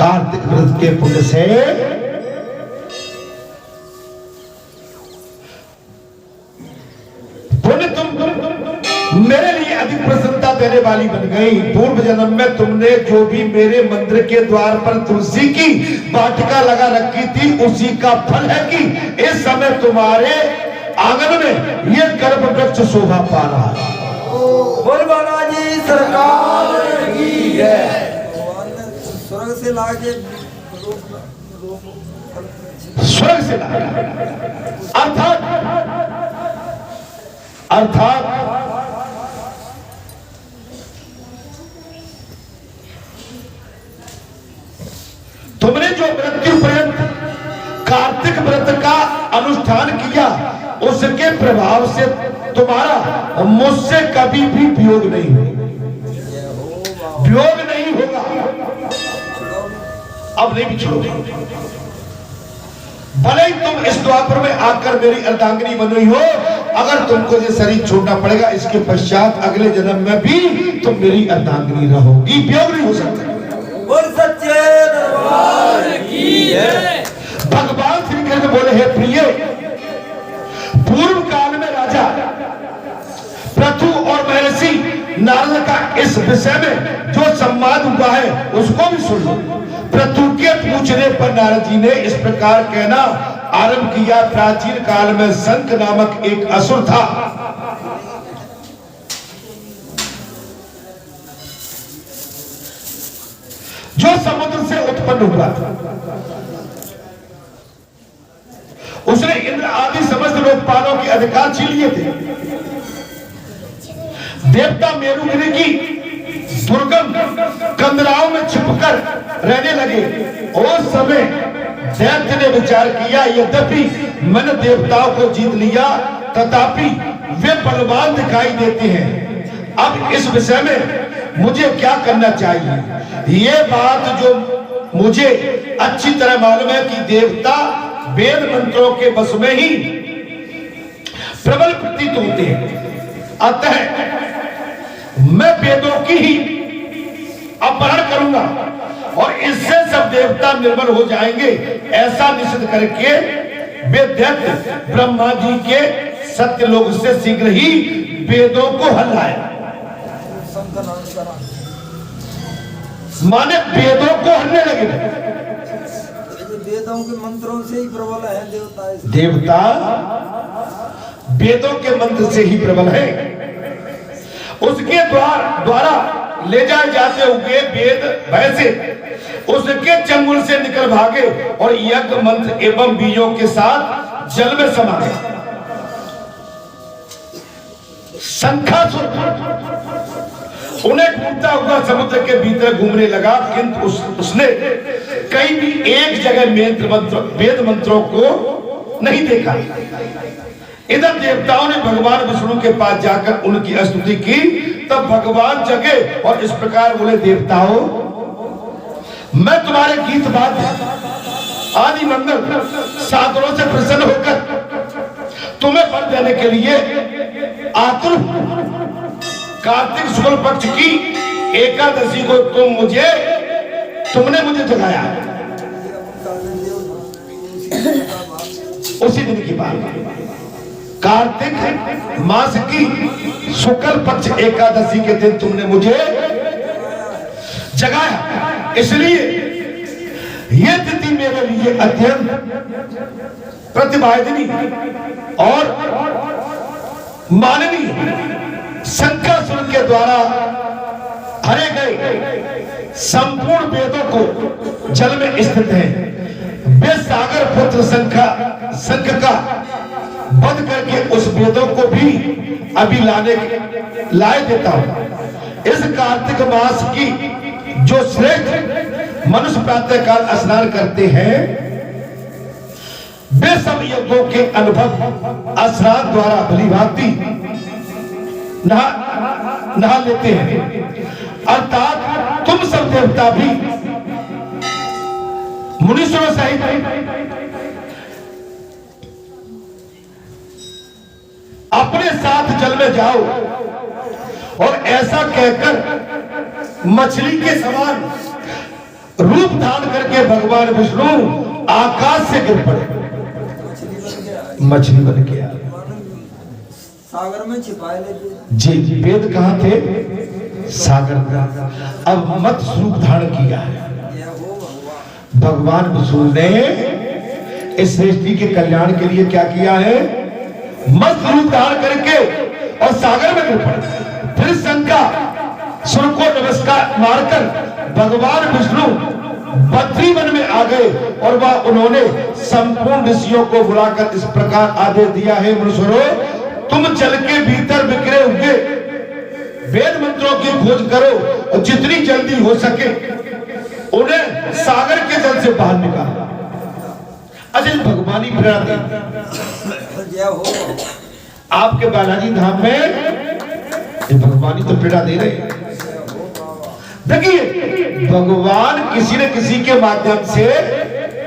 कार्तिक व्रत के पुण्य से पुण्य तुम मेरे लिए अधिक प्रसन्नता देने वाली बन गई। पूर्व जन्म में तुमने जो भी मेरे मंदिर के द्वार पर तुलसी की वाटिका लगा रखी थी, उसी का फल है कि इस समय तुम्हारे आंगन में ये गर्भ वृक्ष शोभा पा रहा है। बोल बालाजी सरकार की है। स्वर्ग से लाके स्वर्ग से लाके अर्थात तुमने जो मृत्यु पर्यंत कार्तिक व्रत का अनुष्ठान किया, उसके प्रभाव से तुम्हारा मुझसे कभी भी वियोग नहीं होगा। अब नहीं बिछड़ोगे। भले ही तुम इस द्वापर में आकर मेरी अर्धांगिनी बनी हो, अगर तुमको ये शरीर छोड़ना पड़ेगा, इसके पश्चात अगले जन्म में भी तुम मेरी अर्धांगिनी रहोगी, वियोग नहीं हो सकता। बोल सच्चे दरबार की है। भगवान श्री कृष्ण बोले, हे प्रिय, पूर्व काल में राजा पृथु और महर्षि नारद का इस विषय में जो संवाद हुआ है उसको भी सुन लो। पृथु के पूछने पर नारद जी ने इस प्रकार कहना आरंभ किया। प्राचीन काल में शंख नामक एक असुर था। जो समुद्र से उत्पन्न हुआ था। उसने इंद्र आदि समस्त लोकपालों के अधिकार छीन लिए थे। देवता मेरुगिरी की दुर्गम कंदराओं में छिपकर रहने लगे। उस समय दैत्य ने विचार किया, यद्यपि मैंने देवताओं को जीत लिया, तथापि वे बलवान दिखाई देते हैं। अब इस विषय में मुझे क्या करना चाहिए? ये बात जो मुझे अच्छी तरह मालूम है कि देवता वेद मंत्रों के वश में ही प्रबल प्रतीत होते हैं। अतः मैं वेदों की ही अपहरण करूंगा और इससे सब देवता निर्बल हो जाएंगे, ऐसा निश्चित करके वे दैत्य ब्रह्मा जी के सत्यलोक से शीघ्र ही वेदों को हल्लाए। माने वेदों को हल्ने लगे। वेदों के मंत्रों से ही प्रबल है देवता। देवता वेदों के मंत्र से ही प्रबल है। उसके द्वारा ले जाए जाते हुए वेद भय से उसके चंगुल से निकल भागे और यज्ञ मंत्र एवं बीजों के साथ जल में समा गए। शंखासुर उन्हें ढूंढता हुआ समुद्र के भीतर घूमने लगा, किंतु उसने कहीं भी एक जगह वेद मंत्रों को नहीं देखा। इधर देवताओं ने भगवान विष्णु के पास जाकर उनकी स्तुति की। तब भगवान जगे और इस प्रकार बोले, देवताओं, मैं तुम्हारे गीत वाद्य आदि मंगल साधनों से प्रसन्न होकर तुम्हें वर देने के लिए आतुर। कार्तिक शुक्ल पक्ष की एकादशी को तुमने मुझे जगाया। उसी दिन की बात, कार्तिक मास की शुक्ल पक्ष एकादशी के दिन तुमने मुझे जगाया। इसलिए यह तिथि मेरे लिए अत्यंत प्रतिभागिनी और माननीय। शंखासुर के द्वारा हरे गए संपूर्ण वेदों को जल में स्थित है। वे सागर पुत्र शंख का वध करके उस वेदों को भी अभी लाए देता हूं। इस कार्तिक मास की जो श्रेष्ठ मनुष्य प्रातः काल स्नान करते हैं, वे सब यज्ञों के अनुभव स्नान द्वारा भलीभांति नहा लेते हैं। अर्थात तुम सब देवता भी मुनीश्वरों सहित अपने साथ जल में जाओ और ऐसा कहकर मछली के समान रूप धारण करके भगवान विष्णु आकाश से गिर पड़े, मछली बन गया, मछली बन गया। सागर में छिपाए लेते। जी, वेद कहाँ थे? सागर में। अब मत्स्य रूप धारण किया है यह हो भगवान। भगवान विष्णु ने इस सृष्टि के कल्याण के लिए क्या किया है? मत्स्य रूप धारण करके और सागर में गिर पड़े। फिर शंका सुर को नमस्कार मारकर भगवान विष्णु बद्री वन में आ गए और वह उन्होंने संपूर्ण ऋषियों को बुलाकर इस प्रकार आदेश दिया है, मनुष्यों, तुम जल के भीतर बिखरे हुए वेद मंत्रों की खोज करो और जितनी जल्दी हो सके उन्हें सागर के जल से बाहर निकालो। अच्छा, भगवानी प्रेरणा दी जय हो भगवान। आपके बालाजी धाम में, ये भगवानी तो प्रेरणा दे रहे हैं। देखिए, भगवान किसी न किसी के माध्यम से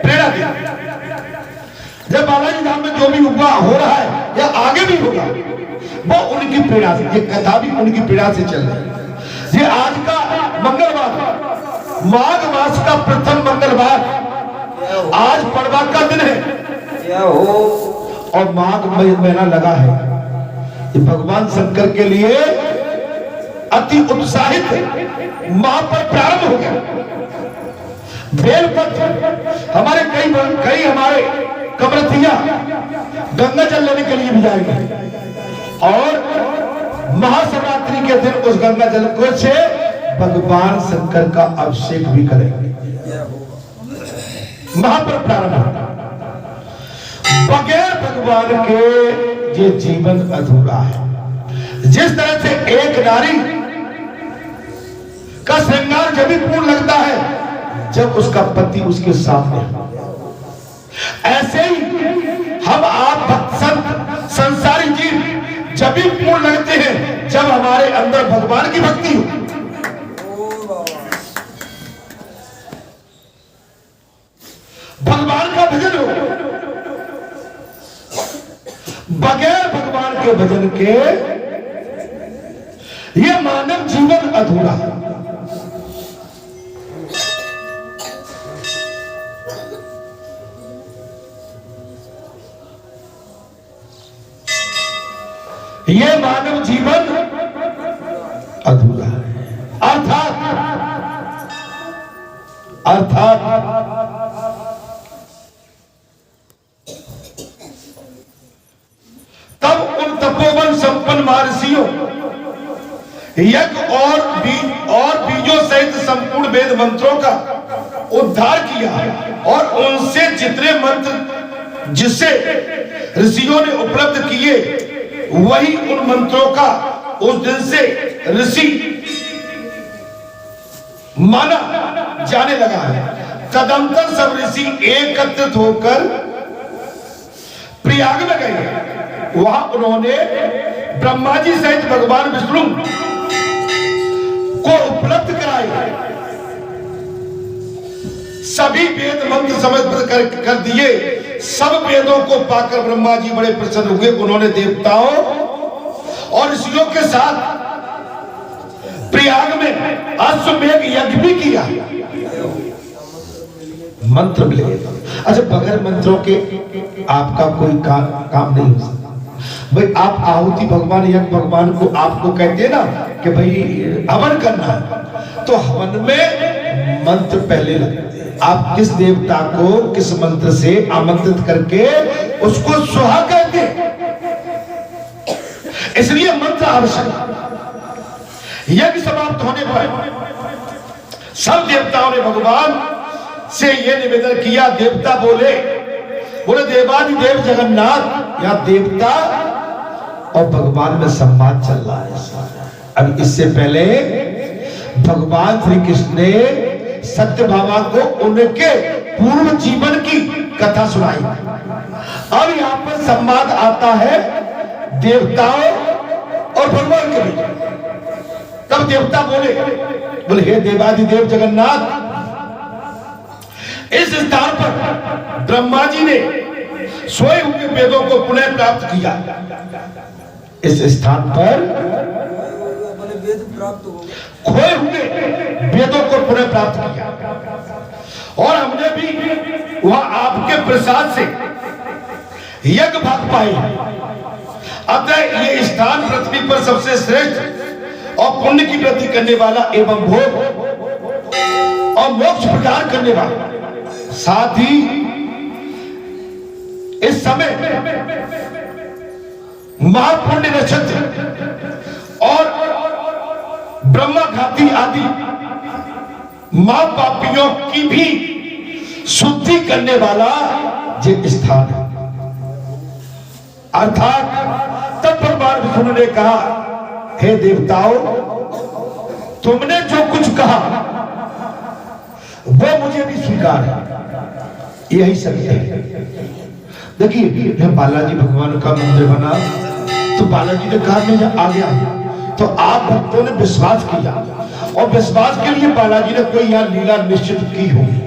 प्रेरणा दे। जब बालाजी धाम में जो भी हुआ हो रहा है या आगे भी होगा, वो उनकी प्रेरणा से, ये कथा भी उनकी प्रेरणा से चल रही है। ये आज का मंगलवार, माघ मास का प्रथम मंगलवार, आज पड़वा का दिन है। जय हो। और माघ महीना लगा है। ये भगवान शंकर के लिए अति उत्साहित है। महापर्व प्रारंभ हो गया। बेलपत्र हमारे कई हमारे कमरथिया गंगा जल लेने के लिए भी जाएंगे और महाशिवरात्रि के दिन उस गंगा जल को से भगवान शंकर का अभिषेक भी करेंगे। महापर्व प्रारंभ। बगैर भगवान के ये जीवन अधूरा है। जिस तरह से एक नारी का श्रृंगार जब भी पूर्ण लगता है जब उसका पति उसके सामने, ऐसे ही हम आप भक्त संत संसारी जीव जब भी पूर्ण लगते हैं जब हमारे अंदर भगवान की भक्ति हो। भगवान का भजन हो। बगैर भगवान के भजन के ये मानव जीवन अधूरा है। ये मानव जीवन अधूरा है। अर्थात तब उन तपोवन संपन्न महर्षियों यज्ञ और बीजों सहित संपूर्ण वेद मंत्रों का उद्धार किया और उनसे जितने मंत्र जिसे ऋषियों ने उपलब्ध किए वही उन मंत्रों का उस दिन से ऋषि माना जाने लगा है। तदंतर सब ऋषि एकत्रित होकर प्रयाग में गए। वहां उन्होंने ब्रह्मा जी सहित भगवान विष्णु को उपलब्ध कराए। सभी वेद मंत्र समझ कर दिए। सब वेदों को पाकर ब्रह्मा जी बड़े प्रसन्न हुए। उन्होंने देवताओं और ऋषियों के साथ प्रयाग में अश्वमेध यज्ञ भी किया। मंत्र मिले। अच्छा, बगैर मंत्रों के आपका कोई काम नहीं हो सकता। भाई आप आहुति भगवान यज्ञ भगवान को आपको कहते हैं ना कि भाई हवन करना है, तो हवन में मंत्र पहले लगते। आप किस देवता को किस मंत्र से आमंत्रित करके उसको सुहा कहते, इसलिए मंत्र आवश्यक। यज्ञ समाप्त होने पर सब देवताओं ने भगवान से यह निवेदन किया। देवता बोले देवादिदेव जगन्नाथ या देवता और भगवान में संवाद चल रहा है। अब इससे पहले भगवान श्री कृष्ण ने सत्यभामा को उनके पूर्व जीवन की कथा सुनाई। अब यहाँ पर संवाद आता है देवताओं और भगवान के बीच। तब देवता बोले हे देवादिदेव जगन्नाथ, इस स्थान पर ब्रह्मा जी ने सोए हुए वेदों को पुनः प्राप्त किया। इस स्थान पर वेद प्राप्त हो गए। खोए हुए वेदों को पुनः प्राप्त किया और हमने भी वह आपके प्रसाद से यज्ञ भाग पाए। अतः ये स्थान पृथ्वी पर सबसे श्रेष्ठ और पुण्य की वृद्धि करने वाला एवं भोग और मोक्ष प्रदान करने वाला, साथ ही इस समय महापुण्य नक्षत्र और ब्रह्मघाती आदि महापापियों की भी शुद्धि करने वाला ये स्थान है। अर्थात तब भगवान विष्णु ने कहा, हे देवताओं, तुमने जो कुछ कहा वो मुझे भी स्वीकार है, यही सत्य है। देखिए, जब बालाजी भगवान का मंदिर बना तो बालाजी ने कहा मैं आ गया, तो आप भक्तों ने विश्वास किया और विश्वास के लिए बालाजी ने कोई यहाँ लीला निश्चित की होगी।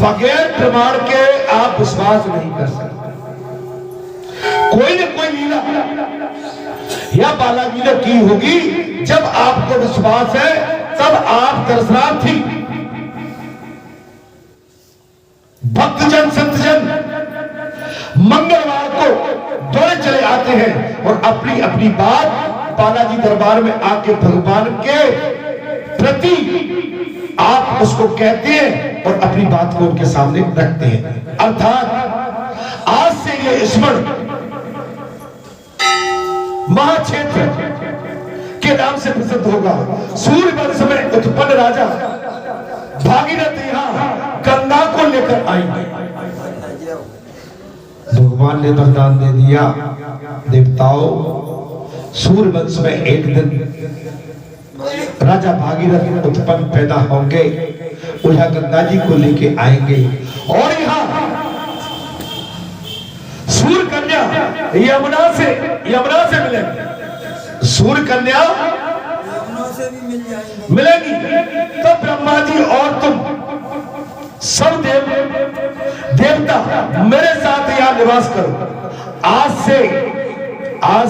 बगैर प्रमाण के आप विश्वास नहीं कर सकते। कोई न कोई लीला या बालाजी ने की होगी। जब आपको विश्वास है तब आप दर्शनार्थी भक्तजन संतजन मंगलवार को दौड़े चले आते हैं और अपनी अपनी बात बालाजी दरबार में आके भगवान के प्रति आप उसको कहते हैं और अपनी बात को उनके सामने रखते हैं। अर्थात आज से ये स्मरण महाक्षेत्र के नाम से प्रसिद्ध होगा। सूर्य वंश में उत्पन्न राजा भागीरथ यहाँ गंगा को लेकर आएंगे। भगवान ने वरदान दे दिया, देवताओं, सूर्य वंश में एक दिन राजा भागीरथ उत्पन्न पैदा होंगे, वो यहाँ गंगा जी को लेके आएंगे और यहाँ सूर्य कन्या यमुना से मिलेंगे। सूर्य कन्या यमुना से भी मिलेगी। तो ब्रह्मा जी और तुम सब देवता मेरे साथ यहाँ निवास करो। आज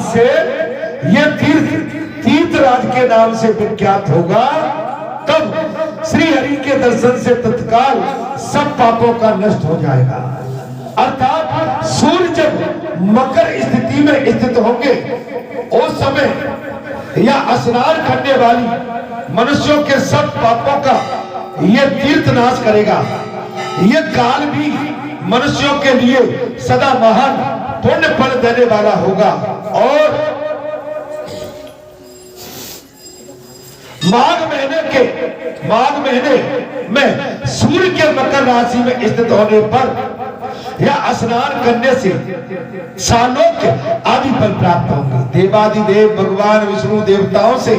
से ये तीर्थराज के नाम से विख्यात होगा। तब श्री हरि के दर्शन से तत्काल सब पापों का नष्ट हो जाएगा। अर्थात सूर्य जब मकर स्थिति में स्थित होंगे उस समय या स्नान करने वाली मनुष्यों के सब पापों का ये तीर्थ नाश करेगा। ये काल भी मनुष्यों के लिए सदा महान पुण्य फल देने वाला होगा। और माघ महीने में सूर्य के मकर राशि में स्थित होने पर या स्नान करने से सालोक्य आदि फल प्राप्त होंगे। देवादिदेव भगवान विष्णु देवताओं से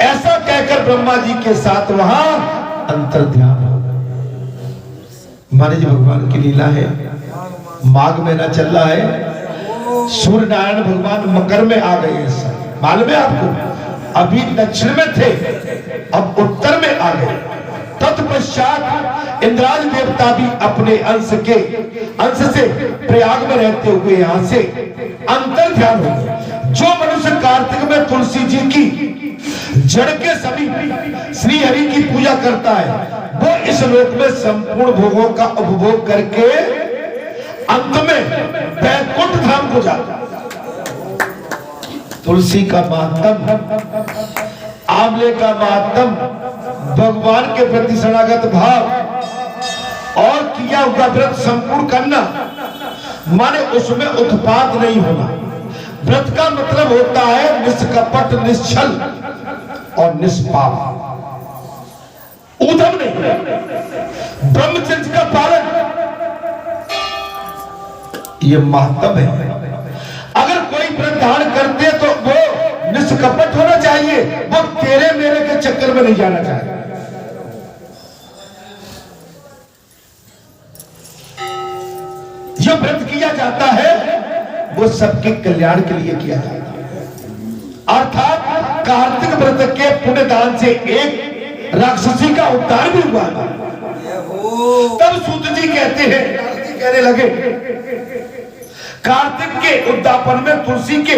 ऐसा कहकर ब्रह्मा जी के साथ वहां अंतर ध्यान होगा। माने जी भगवान की लीला है। माघ महीना चल रहा है, सूर्य नारायण भगवान मकर में आ गए हैं। मालूम है आपको, अभी दक्षिण में थे, अब उत्तर में आ गए। तत्पश्चात इंद्राज देवता भी अपने अंश से प्रयाग में रहते हुए यहाँ से अंतर ध्यान हो गए। जो मनुष्य कार्तिक में तुलसी जी की जड़ के समीप श्री हरि की पूजा करता है वो इस लोक में संपूर्ण भोगों का उपभोग करके अंत में वैकुंठ धाम को जाता है। तुलसी का महात्म, आंवले का महात्म, भगवान के प्रति शरणागत भाव और किया हुआ व्रत संपूर्ण करना, माने उसमें उत्पात नहीं होना। व्रत का मतलब होता है निष्कपट, निश्चल और निष्पाप, उधम नहीं, ब्रह्मचर्य का पालन, ये महत्व है। अगर कोई व्रत धारण करते तो वो निष्कपट होना चाहिए, वो तेरे मेरे के चक्कर में नहीं जाना चाहिए। जो व्रत किया जाता है वो सबके कल्याण के लिए किया जाता है। अर्थात कार्तिक व्रत के पुण्य दान से एक राक्षसी का उद्धार भी हुआ। तब सूत जी कहते हैं, कहने लगे, कार्तिक के उद्यापन में तुलसी के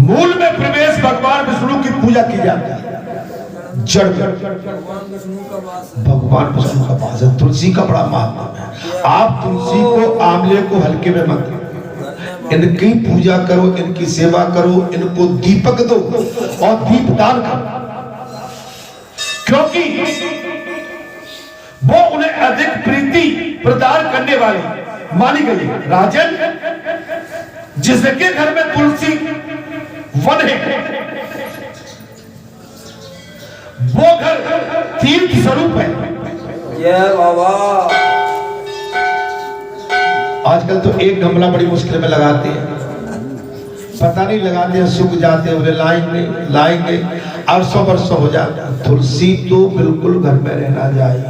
मूल में प्रवेश भगवान विष्णु की पूजा की जाती है। जड़ भगवान विष्णु का वास है। भगवान विष्णु का पास है। तुलसी का बड़ा महत्व है। आप तुलसी को, आंवले को हल्के में मत, इनकी पूजा करो, इनकी सेवा करो, इनको दीपक दो और दीपदान करो, क्योंकि वो उन्हें अधिक प्रीति प्रदान करने वाली मानी गई है। राजन, जिसके घर में तुलसी वन है वो घर तीर्थ स्वरूप है। जय बाबा। आजकल तो एक गमला बड़ी मुश्किल में लगाते हैं, पता नहीं लगाते हैं, सूख जाते हैं, लाएंगे 800 वर्ष हो जाता है। तुलसी तो बिल्कुल घर में रहना चाहिए।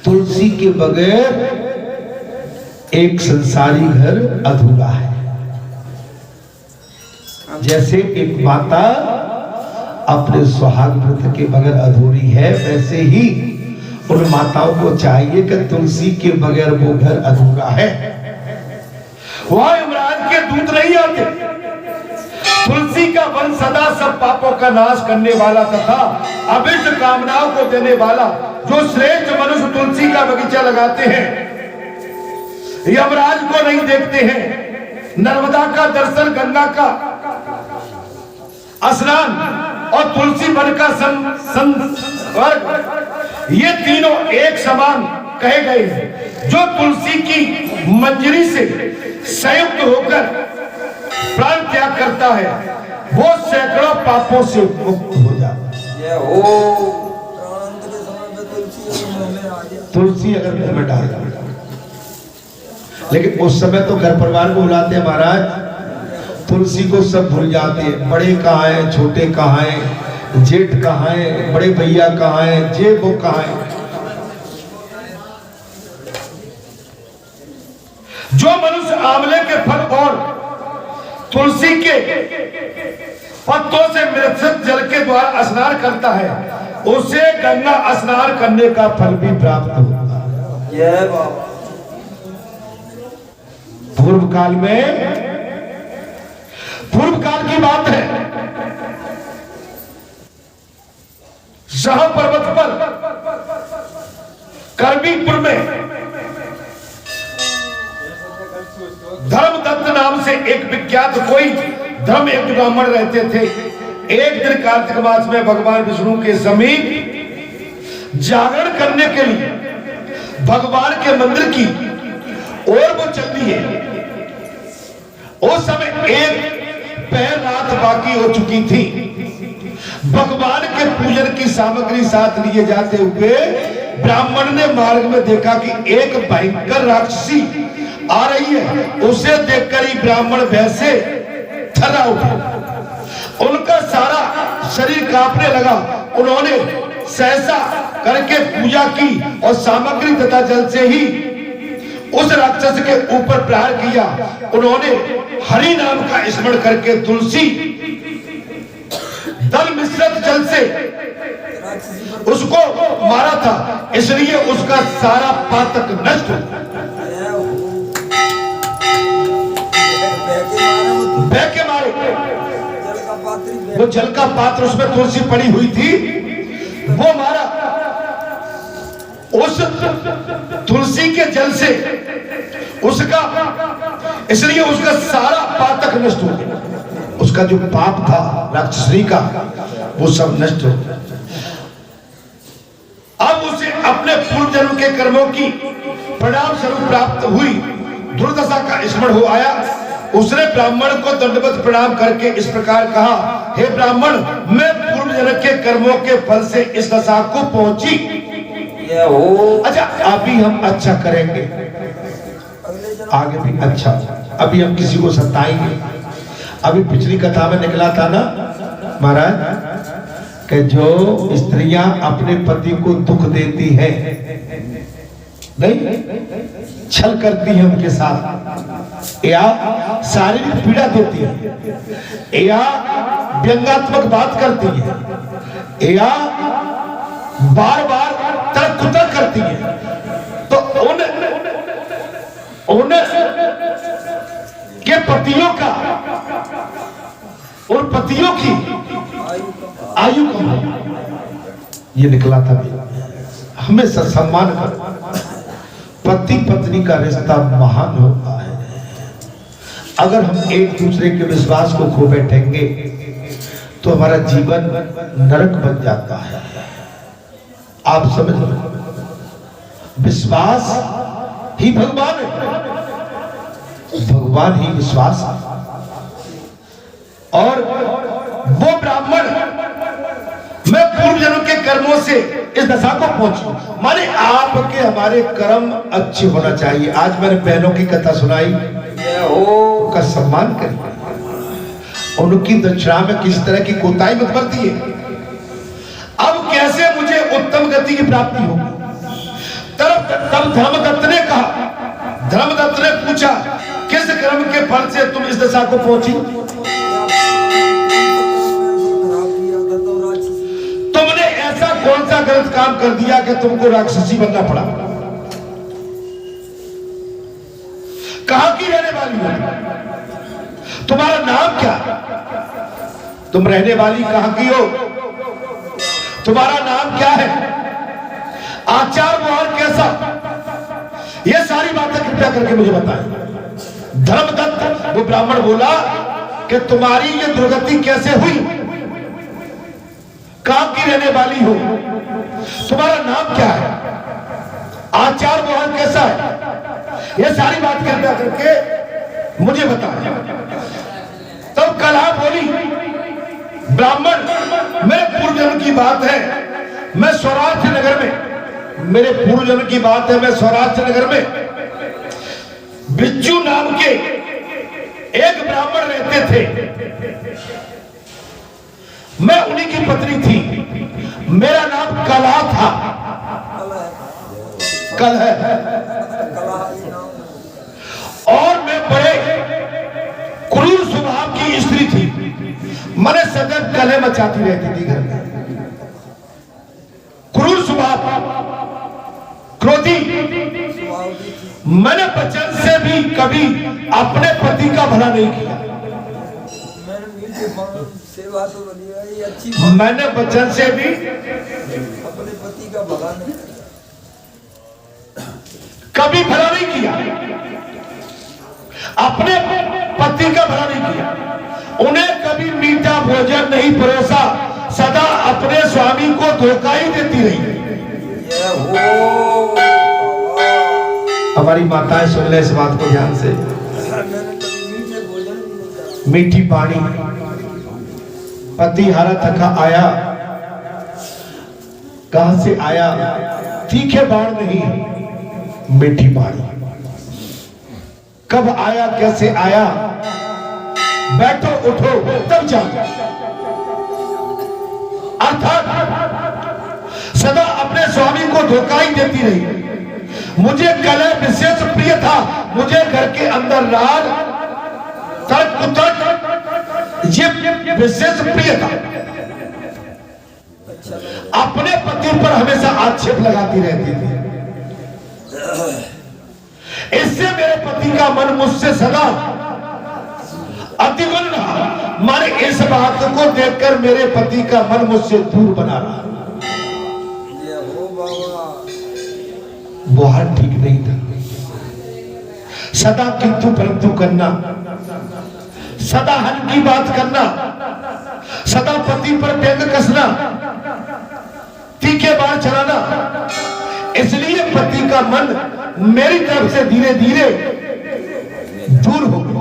तुलसी के बगैर एक संसारी घर अधूरा है। जैसे एक माता अपने सुहाग व्रत के बगैर अधूरी है, वैसे ही उन माताओं को चाहिए कि तुलसी के बगैर वो घर अधूरा है। वहां यमराज के दूत नहीं आते। तुलसी का वन सदा सब पापों का नाश करने वाला तथा अभिष्ट कामनाओं को देने वाला, जो श्रेष्ठ मनुष्य तुलसी का बगीचा लगाते हैं, यमराज को नहीं देखते हैं। नर्मदा का दर्शन, गंगा का स्नान और तुलसी वन का संपर्क, ये तीनों एक समान कहे गए हैं। जो तुलसी की मंजरी से संयुक्त होकर प्राण त्याग करता है, वो सैकड़ों पापों से मुक्त हो जाता है। जय हो। प्राणांत के समय में तुलसी अगर मुंह में आ गया, तुलसी अगर मुंह में डाल दिया, लेकिन उस समय तो घर परिवार को बुलाते हैं महाराज, तुलसी को सब भूल जाते हैं। बड़े कहाँ हैं, छोटे कहाँ हैं, जेठ कहाँ है, बड़े भैया कहाँ है, जे वो कहाँ है। जो मनुष्य आंवले के फल और तुलसी के पत्तों से मिश्रित जल के द्वारा स्नान करता है, उसे गंगा स्नान करने का फल भी प्राप्त होता है। जय बाबा। पूर्व काल की बात है। शाह पर्वत पर करबीपुर में धर्मदत्त नाम से एक विख्यात कोई धर्म एक ब्राह्मण रहते थे। एक दिन कार्तिक मास में भगवान विष्णु के समीप जागरण करने के लिए भगवान के मंदिर की ओर वो चलती है। उस समय एक पहर रात बाकी हो चुकी थी। भगवान के पूजन की सामग्री साथ लिए जाते हुए ब्राह्मण ने मार्ग में देखा कि एक भयंकर राक्षसी आ रही है। उसे देखकर ही ब्राह्मण भय से थर्रा उठा, उनका सारा शरीर कांपने लगा। उन्होंने सहसा करके पूजा की और सामग्री तथा जल से ही उस राक्षस के ऊपर प्रहार किया। उन्होंने हरि नाम का स्मरण करके तुलसी दल मिश्रित जल से उसको मारा था, इसलिए उसका सारा पातक नष्ट हो। बह के मारे, वो जल का पात्र, उसमें तुलसी पड़ी हुई थी, वो मारा। उस तुलसी के जल से उसका, इसलिए उसका सारा पातक नष्ट हो गया। उसका जो पाप था राक्षसी का, वो सब नष्ट हो गया। अब उसे अपने पूर्व जन्म के कर्मों की परिणाम स्वरूप प्राप्त हुई दुर्दशा का स्मरण हो आया। उसने ब्राह्मण को दंडवत प्रणाम करके इस प्रकार कहा, हे ब्राह्मण, मैं पूर्व जन्म के कर्मों के फल से इस दशा को पहुंची। अच्छा, अभी हम अच्छा करेंगे, आगे भी अच्छा। अभी हम किसी को सताएंगे। अभी पिछली कथा में निकला था ना महाराज कि जो स्त्रियां अपने पति को दुख देती हैं, नहीं छल करती हैं उनके साथ, या शारीरिक पीड़ा देती है, या व्यंग्यात्मक बात करती है, या बार बार तर्क कुतर्क करती है, तो उन के पतियों का और पतियों की आयु का आयु कम। ये निकला था भी हमेशा सम्मान कर। पति पत्नी का रिश्ता महान होता है। अगर हम एक दूसरे के विश्वास को खो बैठेंगे तो हमारा जीवन नरक बन जाता है। आप समझ लो, विश्वास ही भगवान है, भगवान ही विश्वास है। और वो ब्राह्मण मैं पूर्व जन्म के कर्मों से इस दशा को पहुंची, माने आपके हमारे कर्म अच्छे होना चाहिए। आज मैंने बहनों की कथा सुनाई, उनका सम्मान करिए, उनकी दक्षिणा में किसी तरह की कोताही मत बरतिए। अब कैसे मुझे उत्तम गति की प्राप्ति होगी? तब धर्मदत्त ने कहा, धर्मदत्त ने पूछा किस कर्म के फल से तुम इस दशा को पहुंची? तुमने ऐसा कौन सा गलत काम कर दिया कि तुमको राक्षसी बनना पड़ा? कहां की रहने वाली हो? तुम्हारा नाम क्या? तुम रहने वाली कहां की हो? तुम्हारा नाम क्या है? आचार व्यवहार कैसा? ये सारी बातें कृपया करके मुझे बताएं। धर्मदत्त वो ब्राह्मण बोला कि तुम्हारी ये दुर्गति कैसे हुई? कहां की रहने वाली हो? तुम्हारा नाम क्या है? आचार व्यवहार कैसा है? ये सारी बात कृपया करके मुझे बताएं। तब कला बोली, ब्राह्मण मेरे पूर्व जन्म की बात है, मैं सौराष्ट्र नगर में, मेरे पूर्व जन्म की बात है, मैं सौराष्ट्र नगर में बिच्छू नाम के एक ब्राह्मण रहते थे। मैं उन्हीं की पत्नी थी। मेरा नाम कला था। कल है और मैं बड़े क्रूर स्वभाव की स्त्री थी। मैंने सदैव कलह मचाती रहती थी घर में। क्रूर स्वभाव, क्रोधी। मैंने वचन से भी कभी अपने पति का भला नहीं किया। सेवा तो बढ़िया है, ये अच्छी मैंने वचन से भी अपने पति का भला नहीं कभी भला नहीं किया, अपने पति का भला नहीं किया। उन्हें कभी मीठा भोजन नहीं परोसा, सदा अपने स्वामी को धोखा ही देती रही। हमारी माताएं सुन ले इस बात को ध्यान से। मीठी पानी, पति हारा थका आया, कहां से आया? तीखे बाण नहीं, मीठी पानी। कब आया, कैसे आया? बैठो उठो तब जाओ। अर्थात सदा अपने स्वामी को धोखा ही देती रही। मुझे कलह विशेष प्रिय था। मुझे घर के अंदर राज, तर्क कुतर्क ये विशेष प्रिय था। अपने पति पर हमेशा आक्षेप लगाती रहती थी। इससे मेरे पति का मन मुझसे सदा अतिगुण रहा। माने इस बात को देखकर मेरे पति का मन मुझसे दूर बना रहा। व्यवहार ठीक नहीं था। सदा किंतु परंतु करना, सदा हन की बात करना, सदा पति पर व्यंग कसना, तीखे बाण चलाना। इसलिए पति का मन मेरी तरफ से धीरे धीरे दूर हो गया।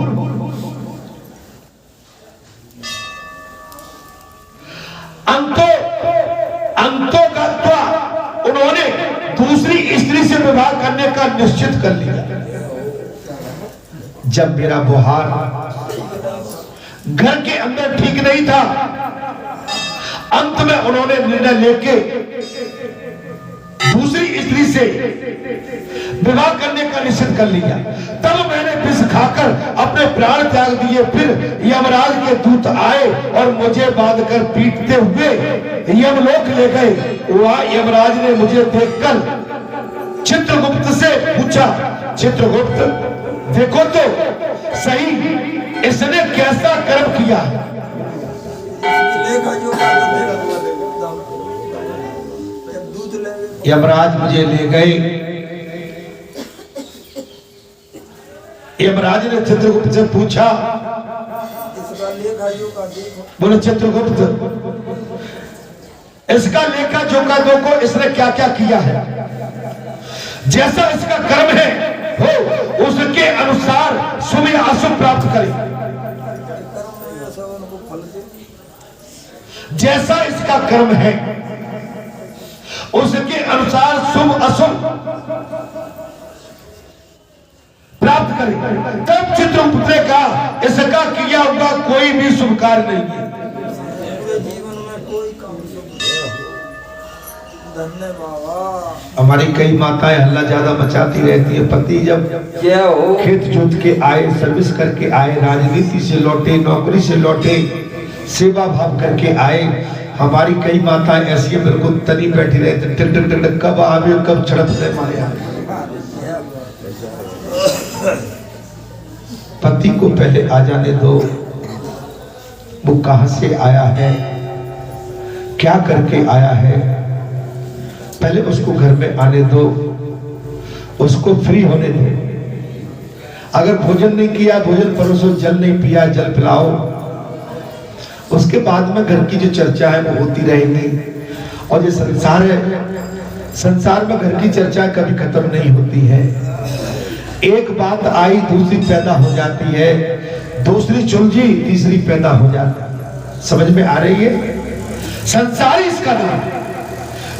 अंतो का उन्होंने दूसरी स्त्री से विवाह करने का निश्चित कर लिया। जब मेरा व्यवहार घर के अंदर ठीक नहीं था, अंत में उन्होंने निर्णय लेके दूसरी स्त्री से विवाह करने का निश्चित कर लिया। तब मैंने विष खाकर अपने प्राण त्याग दिए। फिर यमराज के दूत आए और मुझे बांधकर पीटते हुए यमलोक ले गए। वहां यमराज ने मुझे देखकर चित्रगुप्त से पूछा, चित्रगुप्त देखो तो सही, इसने कैसा कर्म किया? लेखा जो जब दूध ले यमराज मुझे ले गए। यमराज ने चित्रगुप्त से पूछा, इसका लेखा जो का देखो। बोले चित्रगुप्त, इसका लेखा जोखा देखो, इसने क्या क्या किया है। जैसा इसका कर्म है हो उसके अनुसार शुभ या अशुभ प्राप्त करे। कर्म में ऐसा उनको फल दे। जैसा इसका कर्म है उसके अनुसार शुभ अशुभ प्राप्त करे। तब चित्रगुप्त ने कहा, इसका किया हुआ कोई भी शुभ कार्य नहीं है। पूरे जीवन में कोई काम धन्य बाबा। हमारी कई माताएं हल्ला ज्यादा मचाती रहती है। पति जब क्या हो खेत जोत के आए, सर्विस करके आए, राजनीति से लौटे, नौकरी से लौटे, सेवा भाव करके आए, हमारी कई माताएं ऐसी है बिल्कुल तनी बैठी रहती, टिक टिक टिक टिक, कब आवे कब छड़पने मारे आवे। पति को पहले आ जाने दो, वो कहां से आया है, क्या करके आया है, पहले उसको घर में आने दो, उसको फ्री होने दो। अगर भोजन नहीं किया भोजन परोसो, जल नहीं पिया जल पिलाओ। उसके बाद में घर की जो चर्चा है वो होती रहेगी। और ये संसार है, संसार में घर की चर्चा कभी खत्म नहीं होती है। एक बात आई दूसरी पैदा हो जाती है, दूसरी चुलझी तीसरी पैदा हो जाती है। समझ में आ रही है? संसार ही इसका नाम है।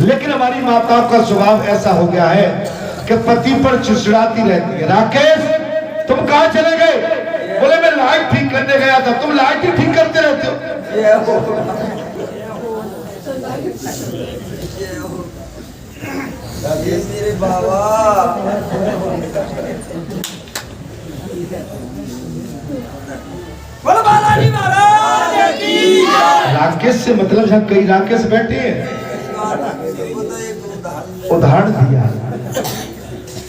लेकिन हमारी माताओं का स्वभाव ऐसा हो गया है कि पति पर चिड़चिड़ाती रहती है। राकेश तुम कहां चले गए? बोले मैं लाइट ठीक करने गया था। तुम लाइट ही ठीक करते रहते हो। ये मेरे बाबा बोलो बालाजी महाराज की जय। राकेश से मतलब यहाँ कई राकेश बैठे हैं। उदाहरण दिया।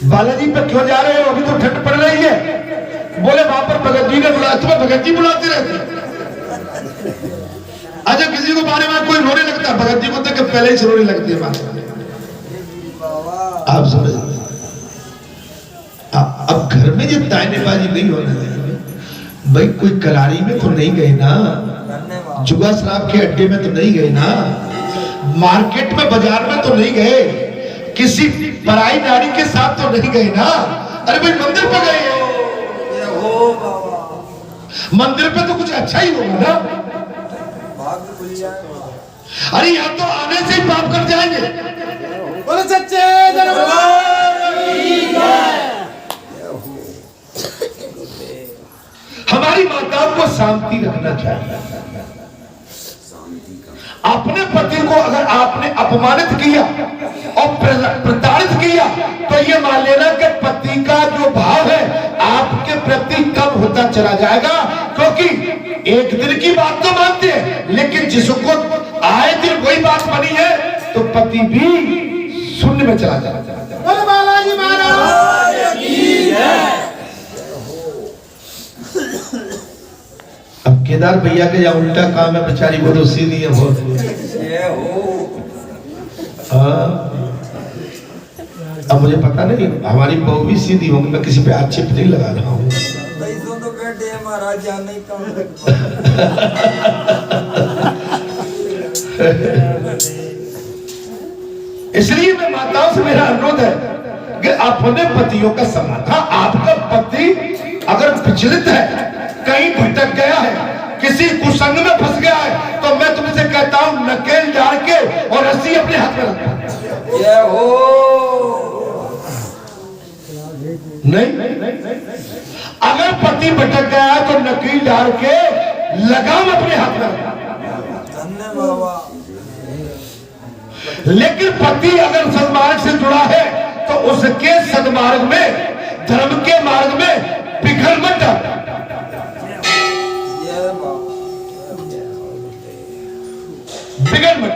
बालाजी पे क्यों जा रहे हो? अभी तो ठंड पड़ रही है। बोले वहां पर भगत जी ने बुलाया। तुम्हें भगत जी बुलाते रहते। अच्छा किसी को बारे में कोई रोने लगता, भगत जी को तो पहले ही से रोने लगती है बात। आप समझ, अब घर में जो तानेबाजी नहीं होने देंगे। भाई कोई करारी में तो नहीं गए ना, जुआ शराब के अड्डे में तो नहीं गए ना, मार्केट में बाजार में तो नहीं गए, किसी पराई नारी के साथ तो नहीं गए ना। अरे भाई मंदिर पे गए हो, मंदिर पे तो कुछ अच्छा ही होगा ना। अरे यहाँ तो आने से ही पाप कर जाएंगे। बोलो सच्चे दरबार की जय। हमारी माताओं को शांति रखना चाहिए। अपने पति को अगर आपने अपमानित किया और प्रताड़ित किया तो ये मान लेना कि पति का जो भाव है आपके प्रति कम होता चला जाएगा। क्योंकि एक दिन की बात तो मानते हैं, लेकिन जिसको आए दिन वही बात बनी है तो पति भी शून्य में चला जाएगा। बोलो बालाजी महाराज की जय। अब केदार भैया के या उल्टा काम है, बेचारी वो तो सीधी है बहुत। अब मुझे पता नहीं हमारी बहू भी सीधी होंगी, मैं किसी पे आक्षेप नहीं लगा रहा हूँ। तो बैठे महाराज जाने काम इसलिए मैं माताओं से मेरा अनुरोध है कि अपने पतियों का सम्मान। हाँ, आपका पति अगर विचलित है, कहीं भटक गया है, किसी कुसंग में फंस गया है, तो मैं तुमसे कहता हूं नकेल डाल के और रस्सी अपने हाथ में रखो। जय हो। नहीं, अगर पति भटक गया है तो नकेल डाल के लगाम अपने हाथ में रखो। धन्य बाबा। लेकिन पति अगर सन्मार्ग से जुड़ा है तो उसके सन्मार्ग में, धर्म के मार्ग में बिखर मत जाओ। बिगड़ मत।